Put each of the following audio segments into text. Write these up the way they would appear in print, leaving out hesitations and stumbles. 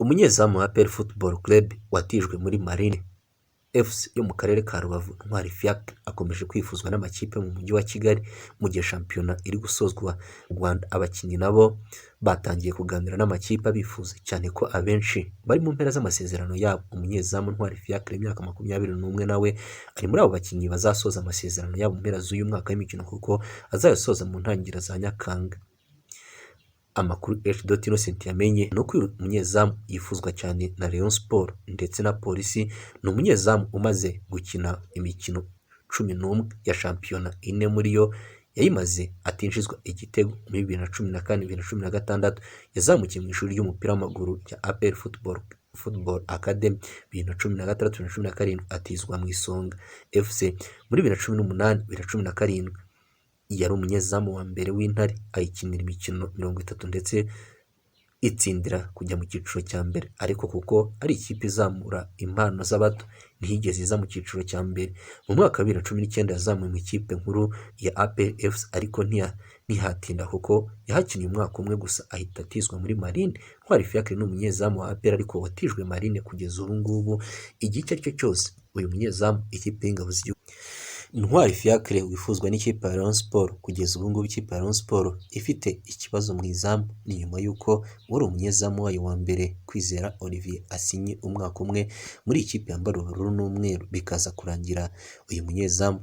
Umunyezamu wa APR Football Club watijwe muri Marine FC yo mu karere ka Rubavu Ntwari Fiacre akomeje kwifuzwa n'amakipe mu mujyi wa Kigali mu gihe shampiyona iri gusozwa mu Rwanda. Abakinnyi nabo batangiye kuganira n'amakipe abifuza cyane ko abenshi bari mu mpera z'amasezerano yabo. Umunyezamu Ntwari Fiacre imyaka 21 nawe ari muri abo bakinnyi bazasoza amasezerano yabo mu mpera z'uyu mwaka w'imikino kuko azayasoza mu ntangiriro za Nyakanga. Amakuru H.Innocent yamenye no uyu umunyezamu yifuzwa cyane na Rayon Sport ndetse na Polisi. Ni umunyezamu umaze gukina imikino 11 ya shampiyona, 4 muri yo yayimaze atinjizwa igitego. Muri 2014-2016 yazamukiye mu ishuri ry'umupira w'amaguru rya APR Football Academy. 2016-2017 atizwa mu Isonga FC. Muri 2018-2017 yari umunyezamu wa mbere w'Intare, ayikinira imikino 30 ndetse itsindira kujya mu cyiciro cya mbere, ariko kuko ari ikipe izamura impano z'abato ntiyigeze iza mu cyiciro cya mbere. Mu mwaka wa 2019 yazamuye mu ikipe nkuru ya APR FC ariko ntihatinda kuko yahakiniye umwaka umwe gusa ahita atizwa muri Marine. Ntwari Fiacre ni umunyezamu wa APR ariko watijwe Marine kugeza ubu ngubu. Igice cyo cyose uyu munyezamu ikipe y'ingabo z'igihugu Ntwari Fiacre wifuzwa n'ikipe ya Rayon Sport. Kugeza ubu ngubu ikipe ya Rayon Sport ifite ikibazo mu izamu, ni nyuma y'uko wari umunyezamu wayo wa mbere Kwizera Olivier asinye umwaka umwe muri ikipe yambara ubururu n'umweru, bikaza kurangira uyu munyezamu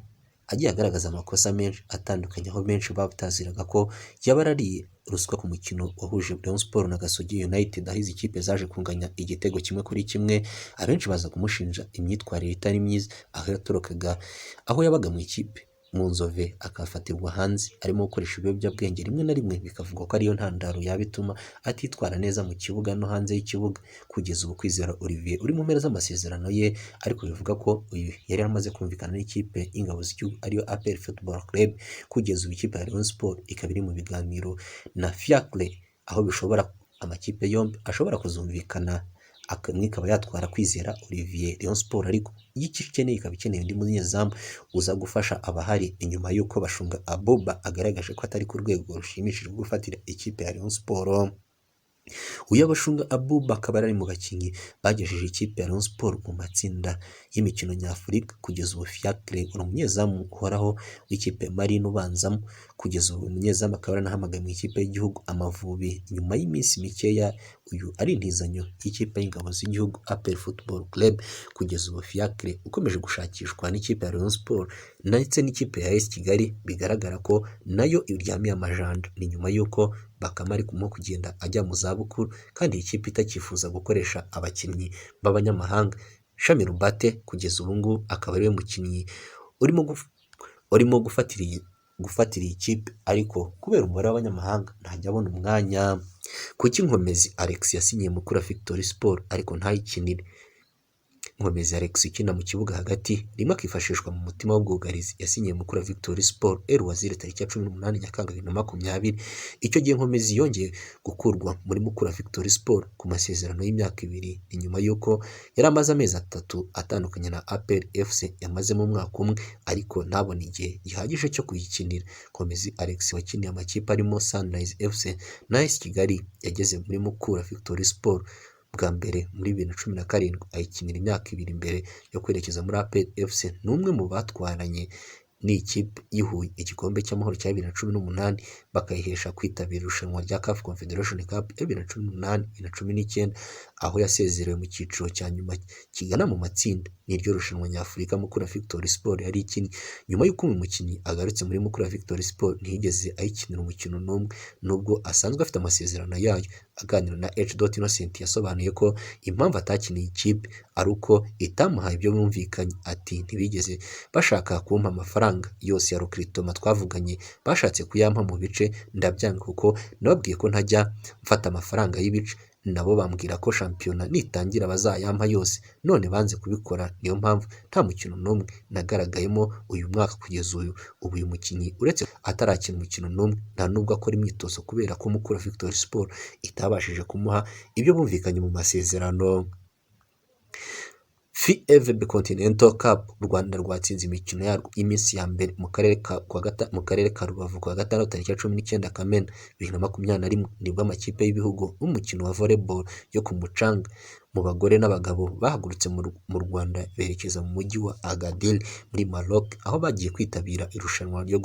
agiye agaragaza amakosa menshi atandukanye, aho benshi bataziraga ko yaba arariye ruswa ku mukino wahuje Rayon Sport na Gasogi United, aho izi kipe zaje kunganya igitego 1-1. Abenshi baza kumushinja imyitwarire itari myiza, aho yatorokaga aho yabaga mu ikipe mu Nzove akafatirwa hanze arimo gukoresha ibiyobyabwenge, rimwe na rimwe bikavugwa ko ariyo ntandaro yabituma atitwara neza mu kibuga no hanze y'ikibuga. Kugeza ubu Kwizera Olivier uri mu mpera z'amasezerano ye, ariko bivuga ko uyu yari amaze kumvikana n'ikipe y'ingabo z'igihugu ariyo APR Football Club. Kugeza ubu ikipe ya Rayon Sport ikaba iri mu biganiro na Fiacre, aho bishobora amakipe yombi ashobora kuzumvikana akamwe ikaba yatwara Kwizera Olivier Rayon Sport, ariko igikeneye ikaba ikeneye undi munyezamu uza gufasha abahari inyuma y'uko Bashunga Abuba agaragaje ko atari ku rwego rushimishije gufatira ikipe ya Rayon Sport. Uyu Bashunga Abuba akaba ari mu bakinnyi bagejeje ikipe ya Rayon Sport mu matsinda y'imikino nyafurika. Kugeza ubu Fiacre umunyezamu uhoraho w'ikipe Marine ubanzamo. Kugeza ubu umunyezamu akaba yaranahamagaye mu ikipe y'igihugu Amavubi nyuma y'iminsi mikeya. Uyu ari intizanyo y'ikipe y'ingabo z'igihugu APR Football Club. Kugeza ubu Fiacre ukomeje gushakishwa n'ikipe ya Rayon Sport ndetse n'ikipe ya AS Kigali, bigaragara ko nayo iryamiye amajanja. Ni nyuma y'uko Bakame ari kugenda ajya mu zabukuru kandi ikipe itakifuza gukoresha abakinnyi b'abanyamahanga. Shami Rubate kugeza ubu ngubu akaba ariwe mukinnyi urimo gufatira ikipe, ariko kubera umubare w'abanyamahanga ntajya abona umwanya. Kuki Nkomezi Alex yasinyiye Mukura Victory Sport ariko ntayikinire? Nkomezi Alex ukina mu kibuga hagati rimwe akifashishwa mu mutima w'ubwugarizi, yasinyiye Mukura Victory Sport Waziri tariki ya 18 Nyakanga 2020. Icyo gihe Nkomezi yongeye gukurwa muri Mukura Victory Sport ku masezerano y'imyaka 2, inyuma y'uko yari amaze amezi 3 atandukanye na APR FC yamazemo umwaka umwe, ariko ntabone igihe gihagije cyo kuyikinira. Nkomezi Alex wakiniye amakipe arimo Sunrise FC na AS Kigali yageze muri Mukura Victory Sport bwa mbere muri 2017 ayikinira imyaka 2 mbere yo kwerekeza muri APR FC. N'umwe mu batwaranye n'ikipe y'Ihuye igikombe cy'amahoro cya 2018 bakayihesha kwitabira irushanwa rya CAF Confederation Cup 2018-2019, aho yasezerewe mu cyiciro cya nyuma kigana mu matsinda. Niryo rushanwa nyafurika Mukura Victory Sport yari ikinnye. Nyuma y'uko uyu mukinnyi agarutse muri Mukura Victory Sport ntiyigeze ayikinira umukino n'umwe, nubwo asanzwe afite amasezerano yayo. Aganira na H.Innocent yasobanuye ko impamvu atakiniye ikipe ari uko itamuhaye ibyo bumvikanye. Ati ntibigeze bashaka kumpa amafaranga yose ya recruitment twavuganye, bashatse kuyampa mu bice ndabyanga kuko nababwiye ko ntajya mfata amafaranga y'ibice, nabo bambwira ko shampiyona nitangira bazayampa yose, none banze kubikora. Niyo mpamvu nta mukino n'umwe nagaragayemo uyu mwaka. Kugeza ubu uyu mukinnyi uretse atarakina umukino n'umwe, nta nubwo akora imyitozo kubera ko Mukura Victory Sport itabashije kumuha ibyo bumvikanye mu masezerano. FIACRE Continental Cup u Rwanda rwatsinze imikino yarwo y'iminsi ya mbere mu karere ka Rubavu kuwa gatandatu tariki 19 Kamena 2021 nibwo amakipe y'ibihugu n'umukino wa volleyball yo ku mucanga mu bagore n'abagabo bahagurutse mu Rwanda berekeza mu mujyi wa Agadir muri Maroc aho bagiye kwitabira irushanwa ryo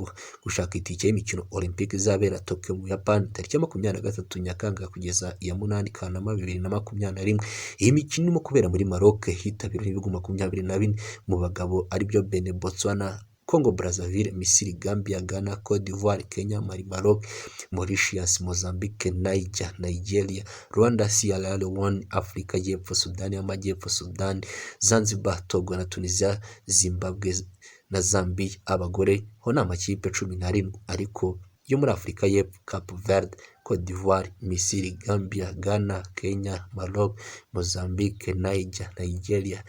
gushaka itike y'imikino Olympique izabera Tokyo mu Japan tariki 23 Nyakanga kugeza iya 8 Kanama 2021. Iyi mikino irimo kubera muri Maroc hitabiriwe ibihugu 24 mu bagabo aribyo Benin, Botswana, Congo Brazzaville, Misiri, Gambia, Ghana, Côte d'Ivoire, Kenya, Mali, Maroc, Mauritius, Mozambique, Niger, Nigeria, Rwanda, Sierra Leone, Afrika y'Epfo, Sudani y'Amajyepfo, Sudan, Zanzibar, Togo na Tunisia, Zimbabwe na Zambia. Abagore ho ni amakipe 17 ariko yo muri Afrika y'Epfo, Cape Verde, Côte d'Ivoire, Misiri, Gambia, Ghana, Kenya, Maroc, Mozambique, Niger, Nigeria,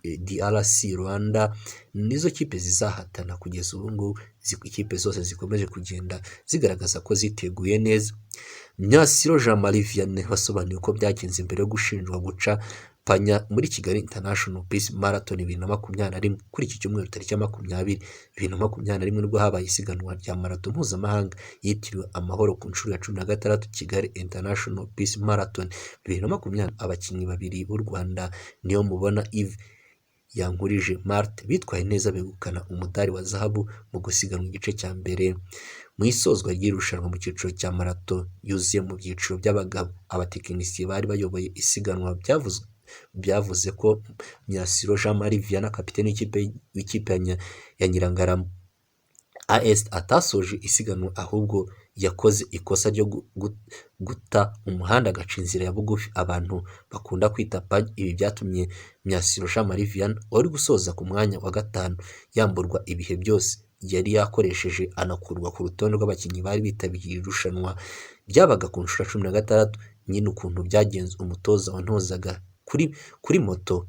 DRC, Rwanda nizo kipe zizahatana kugeza ubu ngubu. Ikipe zose zikomeje kugenda zigaragaza ko ziteguye neza. Myasiro Jean Marie Vianney wasobanuye uko byagenze mbere yo gushinjwa guca panya muri Kigali International Peace Marathon 2021 kuri iki cyumweru tariki 20/2021 nibwo habaye isiganwa rya marathon mpuzamahanga yitiriwe amahoro ku nshuro ya 16 Kigali International Peace Marathon 2020. Abakinnyi babiri b'u Rwanda niyo mubona Yves Yankurije Marthe bitwaye neza begukana umudari wa zahabu mu gusiganwa igice cya mbere mu isozwa ry'irushanwa mu cyiciro cya marathon yuzuye mu byiciro by'abagabo. Abatekinisiye bari bayoboye isiganwa byavuze ko Myasiro Jean Marie Vianney kapiteni w'ikipe ya Nyirangarama AS atasoje isiganwa ahubwo yakoze ikosa ryo guta umuhanda agaca inzira ya bugufi abantu bakunda kwita panya. Ibi byatumye Myasiro Jean Marie Vianney wari gusoza ku mwanya wa 5 yamburwa ibihe byose yari yakoresheje anakurwa ku rutonde rw'abakinnyi bari bitabiriye irushanwa byabaga ku nshuro 16. Nyine ukuntu byagenze, umutoza wantozaga kuri moto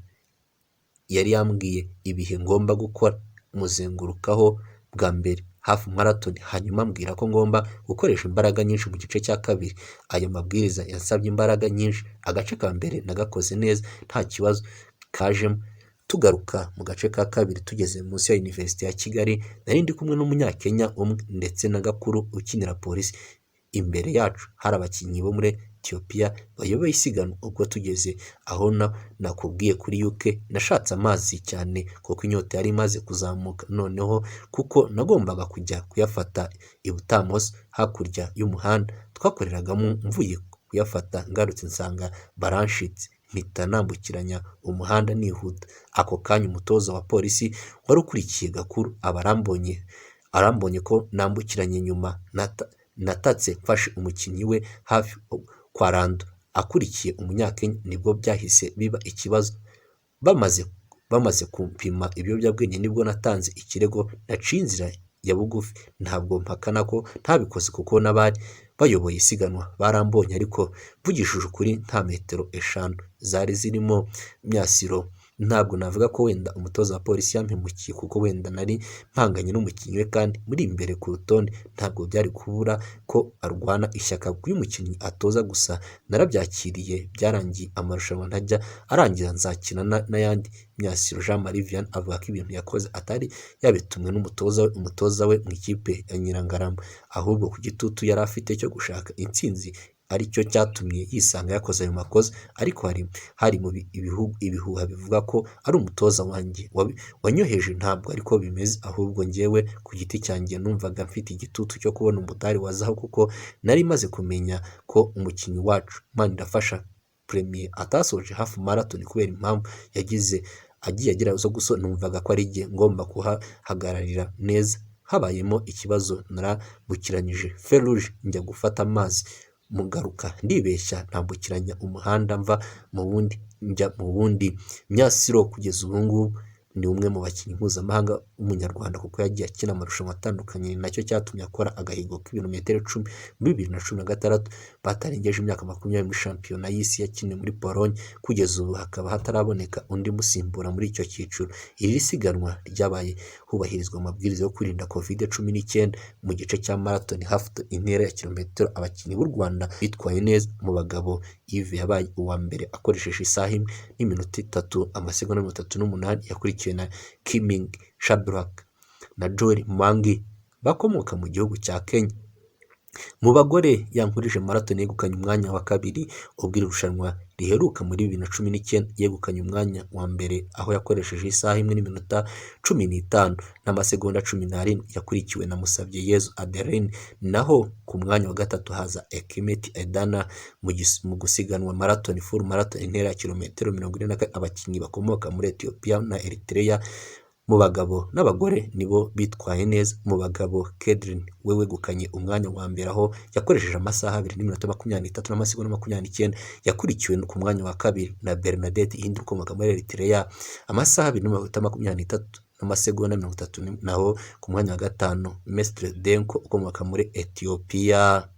yari yambwiye ibihe ngomba gukora muzengurukaho bwa mbere hafi marathon, hanyuma mbwira ko ngomba gukoresha imbaraga nyinshi mu gice cya kabiri. Ayo mabwiriza yansabye imbaraga nyinshi. Agace ka mbere nagakoze neza nta kibazo kajemo. Tugaruka mu gace ka kabiri tugeze munsi ya University ya Kigali nari ndi kumwe n'umunyakenya umwe ndetse na Gakuru ukinira polisi. Imbere yacu hari abakinnyi bo muri Ethiopia bayoboye isiganwa. Ubwo tugeze aho nakubwiye kuri UK nashatse amazi cyane kuko inyota yari imaze kuzamuka, noneho kuko nagombaga kujya kuyafata i Butamoso hakurya y'umuhanda twakoreragamo. Mvuye kuyafata ngarutse nsanga baranshitse mpita nambukiranya umuhanda nihuta. Ako kanya umutoza wa polisi wari ukurikiye Gakuru arambonye ko nambukiranye nyuma natatse mfashe umukinnyi we hafi kwa Rando akurikiye umunyakenya. Nibwo byahise biba ikibazo. Bamaze kumpima ibiyobyabwenge nibwo natanze ikirego naciye inzira ya bugufi. Ntabwo mpakana ko ntabikoze kuko n'abari bayoboye isiganwa barambonye, ariko mvugishije ukuri nta metero 5 zari zirimo Myasiro. Ntabwo navuga ko wenda umutoza wa polisi yampemukiye kuko wenda nari mpanganye n'umukinnyi we kandi muri imbere ku rutonde ntabwo byari kubura ko arwana ishyaka y'umukinnyi atoza. Gusa narabyakiriye, byarangiye amarushanwa ntajya arangira nzakina n'ayandi. Myasiro Jean Marie Vianney avuga ko ibintu yakoze atari yabitumwe umutoza we mu ikipe ya Nyirangarama, ahubwo ku gitutu yari afite cyo gushaka intsinzi aricyo cyatumye yisanga yakoze ayo makosa. Ariko hari mu ibihuha bivuga ko ari umutoza wanjye wanyoheje. Ntabwo ariko bimeze, ahubwo njyewe ku giti cyanjye numvaga mfite igitutu cyo kubona umudari wa zahabu kuko nari maze kumenya ko umukinnyi wacu Manirafasha Premier atasoje hafi marathon kubera impamvu agiye agira zo gusona. Numvaga ko ari jye ngomba kuhahagararira neza. Habayemo ikibazo narambukiranyije Feruje njya gufata amazi mugaruka ndibeshya ntambukiranya umuhanda mva mu wundi njya mu wundi. Myasiro kugeza ubu ngubu ni umwe mu bakinnyi mpuzamahanga w'umunyarwanda kuko yagiye akina amarushanwa atandukanye, nacyo cyatumye akora agahigo k'ibirometero 10 muri 2016 batarengeje imyaka 20 muri shampiyona y'isi yakiniwe muri Pologne. Kugeza ubu hakaba hataraboneka undi musimbura muri icyo cyiciro. Iri siganwa ryabaye hubahirizwa amabwiriza yo kwirinda COVID-19. Mu gice cya marathon hafi intera ya kilometero, abakinnyi b'u Rwanda bitwaye neza. Mu bagabo Yves yabaye uwa mbere akoresheje isaha 1 n'iminota 3 amasegonda 38, yakurikiwe na Kiming Shadrack na Joel Mwangi bakomoka mu gihugu cya Kenya. Mu bagore yankurije marathon yegukanye umwanya wa kabiri, ubwo irushanwa riheruka muri 2019 yegukanye umwanya wa mbere aho yakoresheje isaha 1 n'iminota 15 n'amasegonda 17, yakurikiwe na Musabyeyezu Adeline. Naho ku mwanya wa gatatu haza Ekimeti Edana. Mu gusiganwa marathon full marathon intera ya kilometero 40, abakinnyi bakomoka muri Ethiopia na Eritrea mu bagabo n'abagore nibo bitwaye neza. Mu bagabo Kedrin we wegukanye umwanya wa mbere aho yakoresheje amasaha 2 n'iminota 23 n'amasegonda 29, yakurikiwe ku mwanya wa kabiri na Bernadette Hindu ukomoka muri Eritrea amasaha 2 n'iminota 23 n'amasegonda 30, naho ku mwanya wa gatanu Mestre Denko ukomoka muri Ethiopia.